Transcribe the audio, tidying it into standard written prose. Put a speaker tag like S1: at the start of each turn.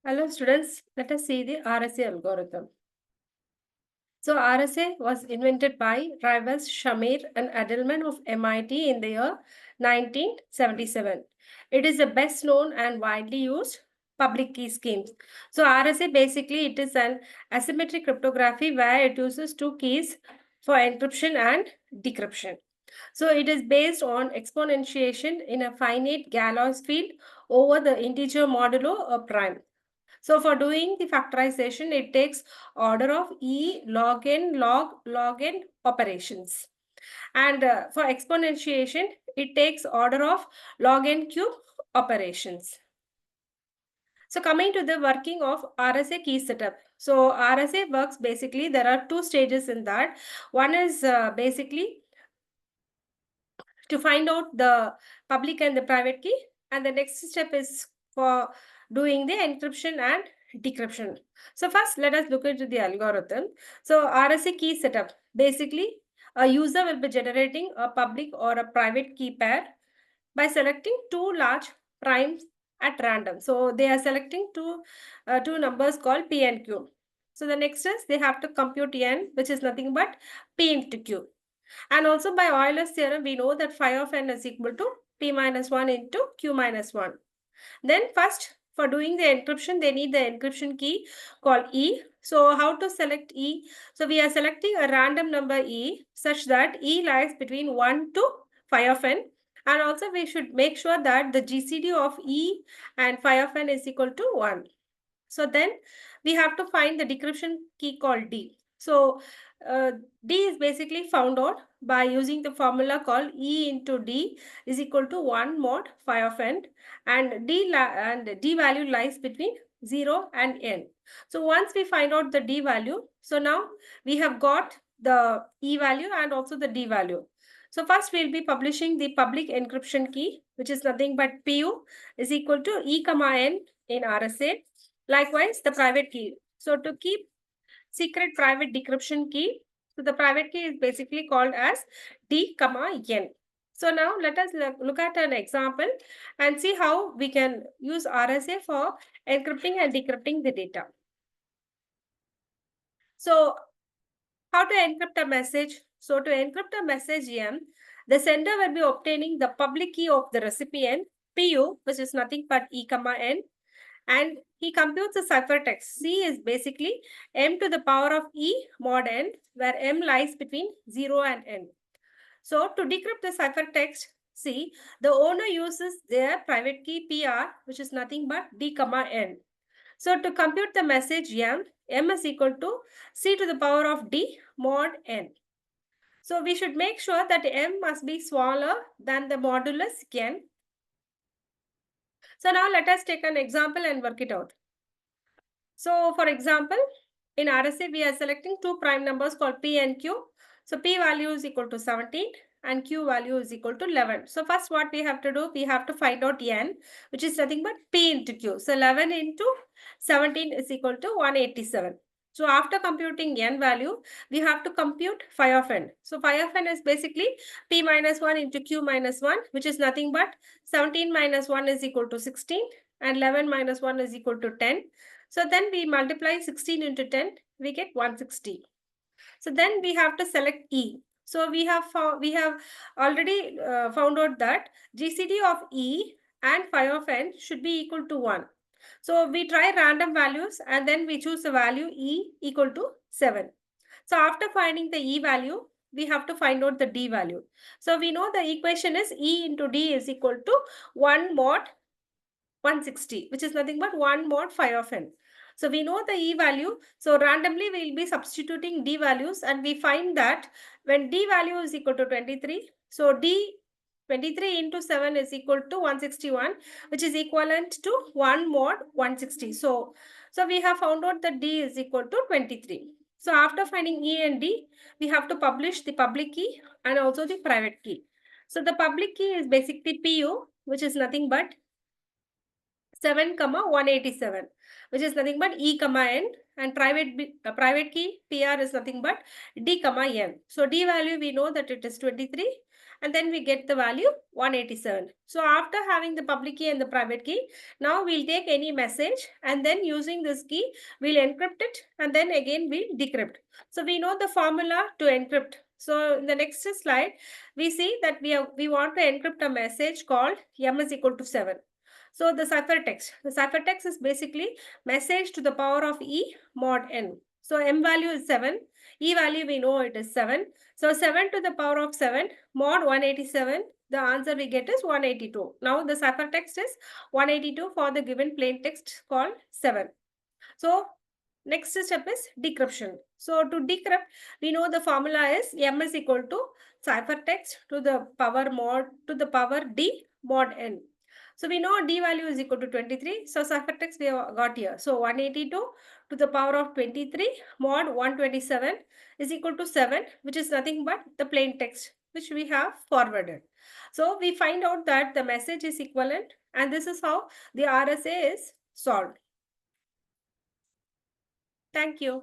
S1: Hello students, let us see the RSA algorithm. So RSA was invented by Rivers Shamir and Edelman of MIT in the year 1977. It is the best known and widely used public key scheme. So RSA basically it is an asymmetric cryptography where it uses two keys for encryption and decryption. So it is based on exponentiation in a finite Galois field over the integer modulo or prime. So for doing the factorization, it takes order of E log n log n operations. And for exponentiation, it takes order of log n cube operations. So coming to the working of RSA key setup. So RSA works basically, there are two stages in that. One is basically to find out the public and the private key. And the next step is for doing the encryption and decryption. So first, let us look into the algorithm. So RSA key setup. Basically, a user will be generating a public or a private key pair by selecting two large primes at random. So they are selecting two numbers called P and Q. So the next is they have to compute n, which is nothing but P into Q. And also by Euler's theorem, we know that phi of n is equal to P minus 1 into Q minus 1. Then first, for doing the encryption, they need the encryption key called E. So how to select E? So we are selecting a random number E such that E lies between 1 to phi of n. And also we should make sure that the GCD of E and phi of n is equal to 1. So then we have to find the decryption key called D. So uh, D is basically found out by using the formula called E into D is equal to 1 mod phi of n, and D value lies between 0 and n. So once we find out the D value, so now we have got the E value and also the D value. So first we'll be publishing the public encryption key, which is nothing but PU is equal to E comma N in RSA. Likewise, the private key. So to keep secret private decryption key, so the private key is basically called as D comma N. So now let us look at an example and see how we can use RSA for encrypting and decrypting the data. So how to encrypt a message? So to encrypt a message M, the sender will be obtaining the public key of the recipient, PU, which is nothing but E comma N, and he computes the ciphertext. C is basically m to the power of E mod n, where m lies between 0 and n. So to decrypt the ciphertext C, the owner uses their private key PR, which is nothing but D comma n. So to compute the message m is equal to C to the power of D mod n. So we should make sure that m must be smaller than the modulus n. So now let us take an example and work it out. So for example, in RSA, we are selecting two prime numbers called P and Q. So P value is equal to 17 and Q value is equal to 11. So first what we have to do, we have to find out N, which is nothing but P into Q. So 11 into 17 is equal to 187. So after computing N value, we have to compute phi of N. So phi of N is basically P minus 1 into Q minus 1, which is nothing but 17 minus 1 is equal to 16 and 11 minus 1 is equal to 10. So then we multiply 16 into 10, we get 160. So then we have to select E. So we have already found out that GCD of E and phi of n should be equal to 1. So we try random values and then we choose the value E equal to 7. So after finding the E value, we have to find out the D value. So we know the equation is E into D is equal to 1 mod 160, which is nothing but 1 mod phi of n. So we know the E value. So randomly we will be substituting D values and we find that when D value is equal to 23, so D 23 into 7 is equal to 161, which is equivalent to 1 mod 160. So we have found out that D is equal to 23. So after finding E and D, we have to publish the public key and also the private key. So the public key is basically PU, which is nothing but 7 comma 187, which is nothing but E comma N, and private key PR is nothing but D comma N. So D value we know that it is 23 and then we get the value 187. So after having the public key and the private key, now we'll take any message and then using this key, we'll encrypt it and then again we'll decrypt. So we know the formula to encrypt. So in the next slide, we see that we want to encrypt a message called m is equal to 7. So the ciphertext. The ciphertext is basically message to the power of e mod n. So m value is 7. E value we know it is 7. So 7 to the power of 7 mod 187. The answer we get is 182. Now the ciphertext is 182 for the given plain text called 7. So next step is decryption. So to decrypt, we know the formula is m is equal to ciphertext to the power d mod n. So we know d value is equal to 23. So ciphertext we have got here. So 182 to the power of 23 mod 127 is equal to 7, which is nothing but the plain text which we have forwarded. So we find out that the message is equivalent, and this is how the RSA is solved. Thank you.